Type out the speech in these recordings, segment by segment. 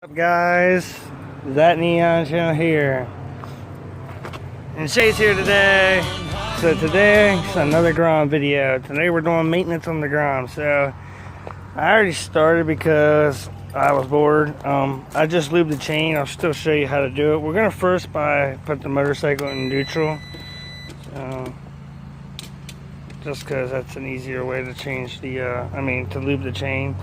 What's up, guys? That Neon Channel here, and Shay's here today. So today it's another Grom video. Today we're doing maintenance on the Grom. So I already started because I was bored. I just lubed the chain. I'll still show you how to do it. We're gonna first put the motorcycle in neutral, just because that's an easier way to change the to lube the chain.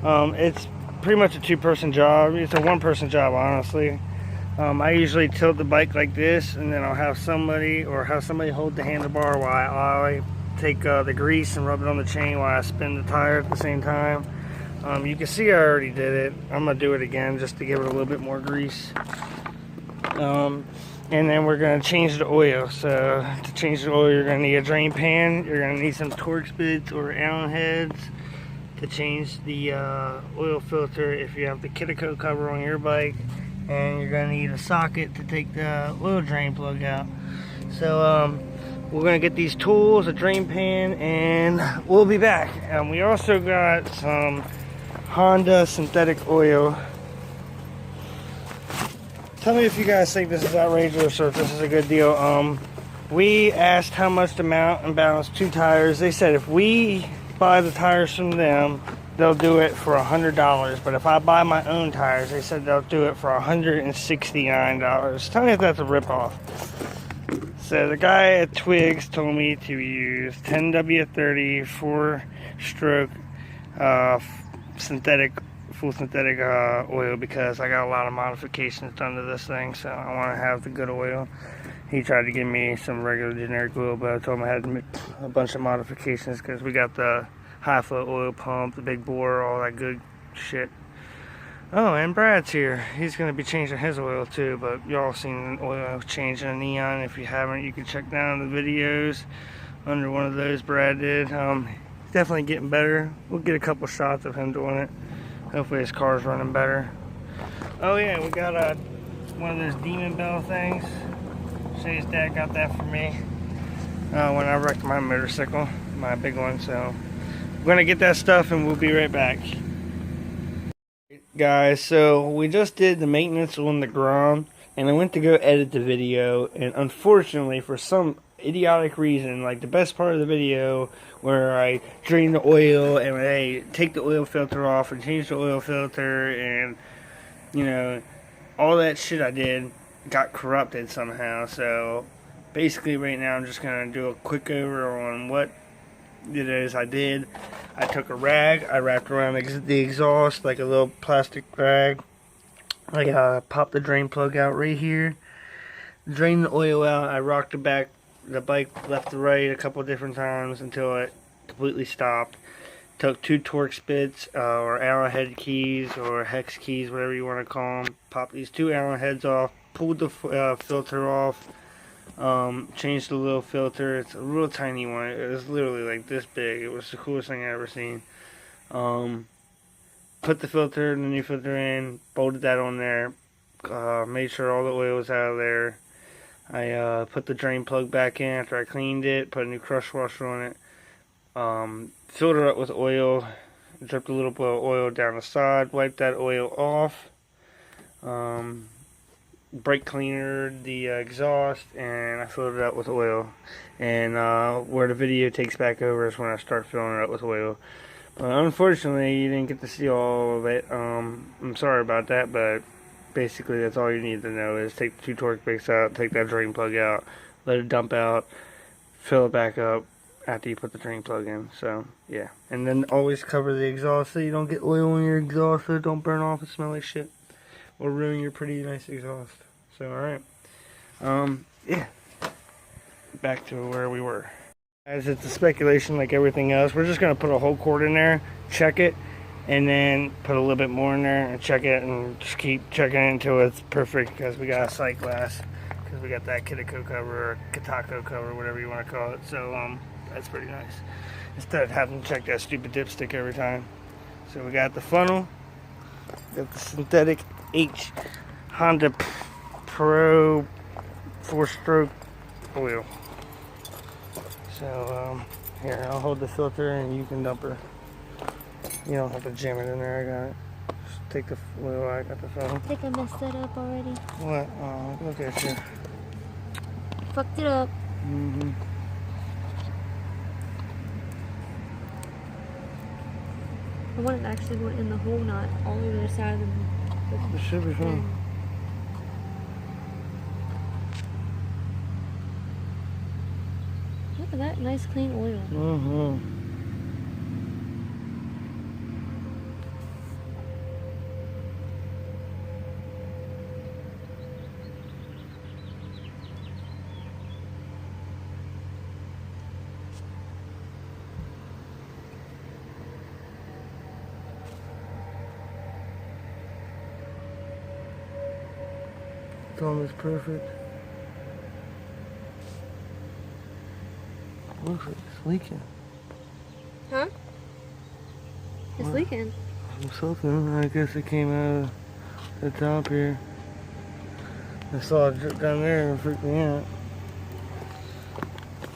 It's pretty much a two-person job. It's a one-person job, honestly. I usually tilt the bike like this, and then I'll have somebody hold the handlebar while I take the grease and rub it on the chain while I spin the tire at the same time. You can see I already did it. I'm gonna do it again just to give it a little bit more grease. And then we're gonna change the oil. So to change the oil, you're gonna need a drain pan. You're gonna need some Torx bits or Allen heads to change the oil filter if you have the Kitaco cover on your bike, and you're gonna need a socket to take the oil drain plug out. So we're gonna get these tools, a drain pan, and we'll be back. We also got some Honda synthetic oil. Tell me if you guys think this is outrageous or if this is a good deal. We asked how much to mount and balance two tires. They said if we buy the tires from them, they'll do it for $100, but if I buy my own tires, they said they'll do it for $169. Tell me if that's a ripoff. So the guy at Twigs told me to use 10W30 4-stroke full synthetic oil, because I got a lot of modifications done to this thing, so I want to have the good oil. He tried to give me some regular generic oil, but I told him I had to make a bunch of modifications because we got the high flow oil pump, the big bore, all that good shit. Oh, and Brad's here. He's going to be changing his oil too, but y'all seen oil change in a Neon. If you haven't, you can check down the videos under one of those Brad did. He's definitely getting better. We'll get a couple shots of him doing it. Hopefully his car's running better. Oh yeah, we got one of those Demon Bell things. Shay's dad got that for me when I wrecked my motorcycle, my big one. So we're gonna get that stuff and we'll be right back. Guys, so we just did the maintenance on the Grom, and I went to go edit the video, and unfortunately for some idiotic reason, like the best part of the video where I drain the oil and I take the oil filter off and change the oil filter, and you know, all that shit I did got corrupted somehow. So basically right now I'm just gonna do a quick over on what it is I did. I took a rag, I wrapped around the exhaust like a little plastic rag. I popped the drain plug out right here, drained the oil out. I rocked the bike left to right a couple different times until it completely stopped. Took two Torx bits or Allen head keys or hex keys, whatever you want to call them. Popped these two Allen heads off, pulled the filter off, changed the little filter. It's a real tiny one. It was literally like this big. It was the coolest thing I ever seen. Put the new filter in, bolted that on there, made sure all the oil was out of there. I put the drain plug back in after I cleaned it, put a new crush washer on it, filled it up with oil, dripped a little bit of oil down the side, wiped that oil off, brake cleaner the exhaust, and I filled it up with oil. And where the video takes back over is when I start filling it up with oil. But unfortunately you didn't get to see all of it. I'm sorry about that, but basically that's all you need to know is take the two Torx bits out, take that drain plug out, let it dump out, fill it back up after you put the drain plug in. So yeah, and then always cover the exhaust so you don't get oil in your exhaust, so it don't burn off and smell like shit or ruin your pretty nice exhaust. So alright, yeah, back to where we were. As it's a speculation like everything else, we're just going to put a whole quart in there, check it, and then put a little bit more in there and check it, and just keep checking it until it's perfect, because we got a sight glass, because we got that Kitaco cover or Kitaco cover, whatever you want to call it. So that's pretty nice, instead of having to check that stupid dipstick every time. So we got the funnel, got the synthetic Honda Pro 4-stroke oil. So here, I'll hold the filter and you can dump her. You don't have to jam it in there. I got it. Just take the oil out. I got the funnel. I think I messed that up already. What? Oh, look at you. Fucked it up. Mm-hmm. I want it actually went in the hole, not all over the side of the It should be fine. Look at that nice clean oil. Mm-hmm. It's almost perfect. Looks like it's leaking. Huh? It's What? leaking. Something. I guess it came out of the top here. I saw it drip down there and freaked me out.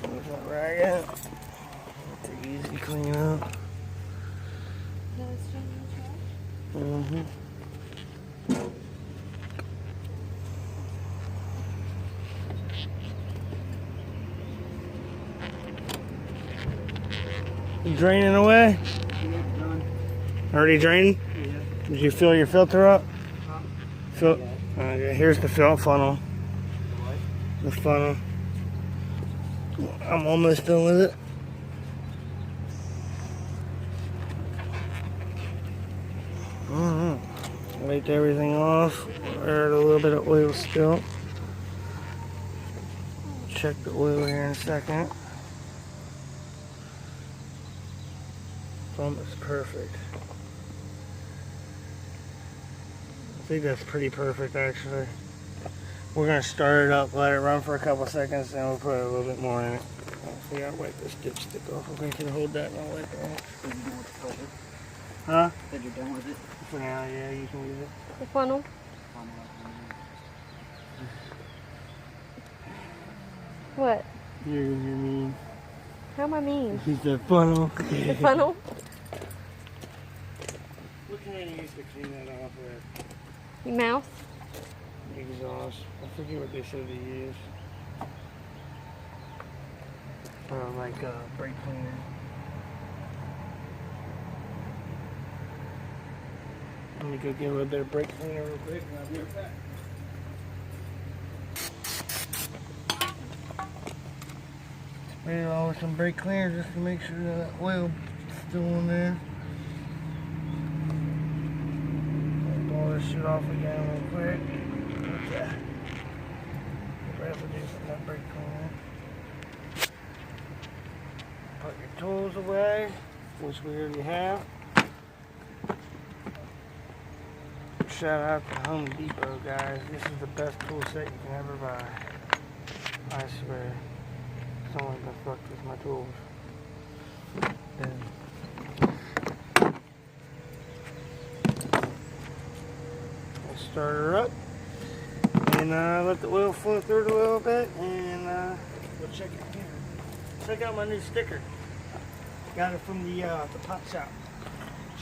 There's that rag out. It's easy to clean up. Mm-hmm. Draining away? Yeah, done. Already drained? Yeah. Did you fill your filter up? Huh? Okay, here's the fill funnel. What? The funnel. I'm almost done with it. Wipe everything off. There's a little bit of oil still. Check the oil here in a second. Almost perfect. I think that's pretty perfect actually. We're gonna start it up, let it run for a couple seconds, and we'll put a little bit more in it. We gotta wipe this dipstick off. Okay, can you hold that and I'll wipe it off? Said you're done with the filter. Huh? Said you're done with it. For now, yeah, you can use it. The funnel. What? You're mean. How am I mean? Use the funnel. The funnel? What can I use to clean that off with? Your mouth? Exhaust. I forget what they said to use. Like brake cleaner. Let me go get a little bit of brake cleaner real quick and I'll be right back. Spray it all with some brake cleaner just to make sure that oil is still in there. Wipe all this shit off again real quick. Okay. Get residue from that brake cleaner. Put your tools away, which we already have. Shout out to Home Depot, guys. This is the best tool set you can ever buy. I swear. Someone been fucked with my tools. And I'll start her up and let the oil flow through it a little bit, and we'll check it here. Check out my new sticker. Got it from the pot shop.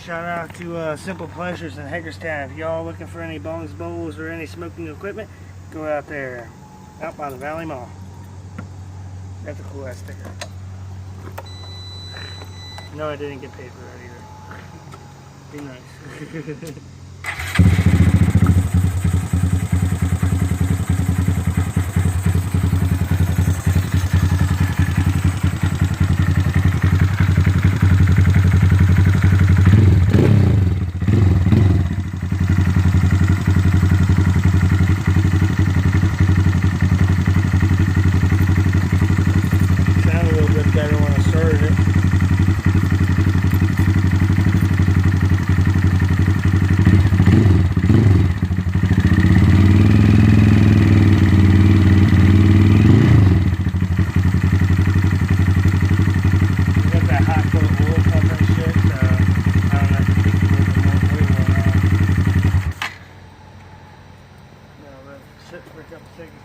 Shout out to Simple Pleasures in Hagerstown. If y'all looking for any bongs, bowls, or any smoking equipment, go out there, out by the Valley Mall. That's a cool ass sticker. No, I didn't get paid for that either. Be nice.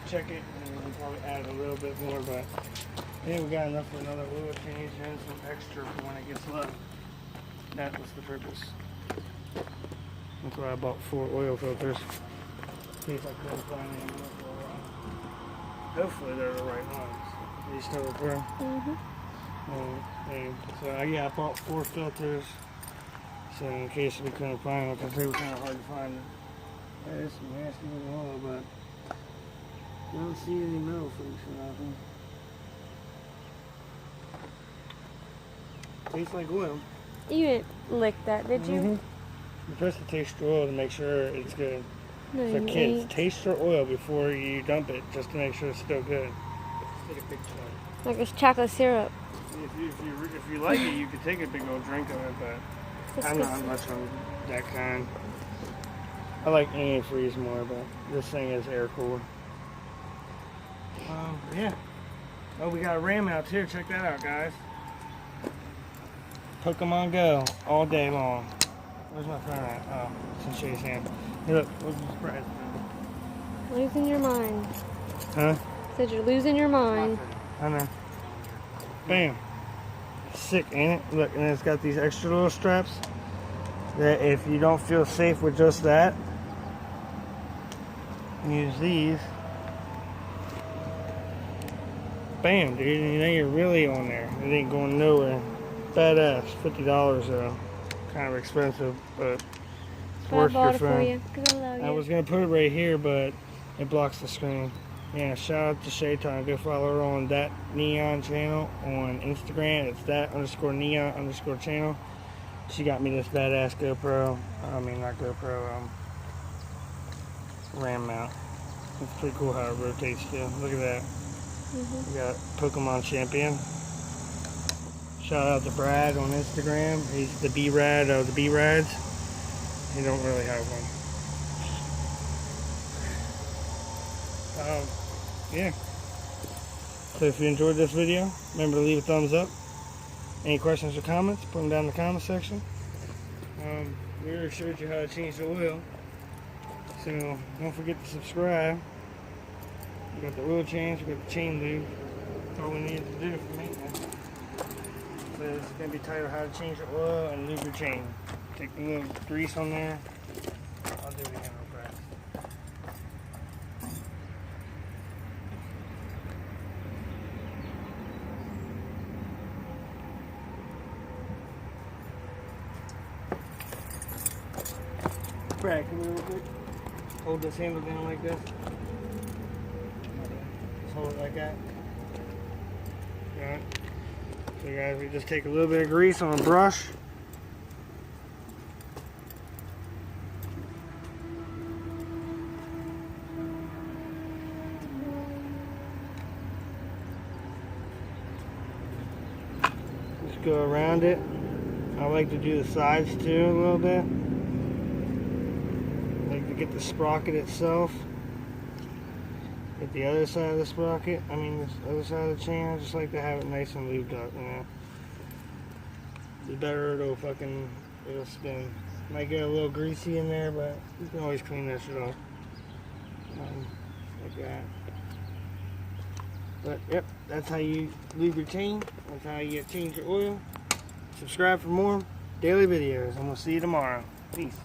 Check it, and we'll probably add a little bit more, but I think we got enough for another oil change and some extra for when it gets low. That was the purpose. That's why I bought 4 oil filters. In case I couldn't find any more for a while. Hopefully they're the right ones. These still repair. And so yeah, I bought 4 filters. So in case we couldn't find them, because they were kind of hard to find. There's some nasty little oil, but I don't see any metal flakes or nothing. Tastes like oil. You didn't lick that, did you? You're supposed to taste your oil to make sure it's good. No, So you kids, ain't. taste your oil before you dump it, just to make sure it's still good. Let's take a picture of Like it's chocolate syrup. it. If you like it, you could take a big old drink of it, but I'm not much on that kind. I like antifreeze more, but this thing is air cooled. Yeah. Oh, we got a ram out here. Check that out, guys. Pokemon Go all day long. Where's my phone at? Oh, it's in Shay's hand. Hey, look, what's the surprise? Losing your mind. Huh? Said you're losing your mind. I know. Bam. Sick, ain't it? Look, and it's got these extra little straps that if you don't feel safe with just that, use these. Bam, dude. And then you're really on there. It ain't going nowhere. Badass. $50 though. Kind of expensive, but it's So I worth your bought it for phone. you because I love you. I was gonna put it right here, but it blocks the screen. Yeah, shout out to Shayton. Go follow her on that neon channel on Instagram. It's that_neon_channel. She got me this badass GoPro. I mean, not GoPro. RAM mount. It's pretty cool how it rotates too. Look at that. We got Pokemon Champion. Shout out to Brad on Instagram. He's the B-Rad of the B-Rads. He don't really have one. Yeah. So if you enjoyed this video, remember to leave a thumbs up. Any questions or comments, put them down in the comment section. We already showed you how to change the oil. So don't forget to subscribe. We got the oil change, we got the chain lube. That's all we needed to do for maintenance. So it's going to be titled how to change your oil and lube your chain. Take a little grease on there. I'll do it again real fast. Brad, come here real quick. Hold this handle down like this. Just hold it like that. Alright. So guys, we just take a little bit of grease on a brush. Just go around it. I like to do the sides too a little bit. Like to get the sprocket itself. Get the other side of the sprocket, this other side of the chain. I just like to have it nice and lubed up, you know. The better it'll spin. Might get a little greasy in there, but you can always clean that shit off. Like that. But yep, that's how you lube your chain. That's how you change your oil. Subscribe for more daily videos, and we'll see you tomorrow. Peace.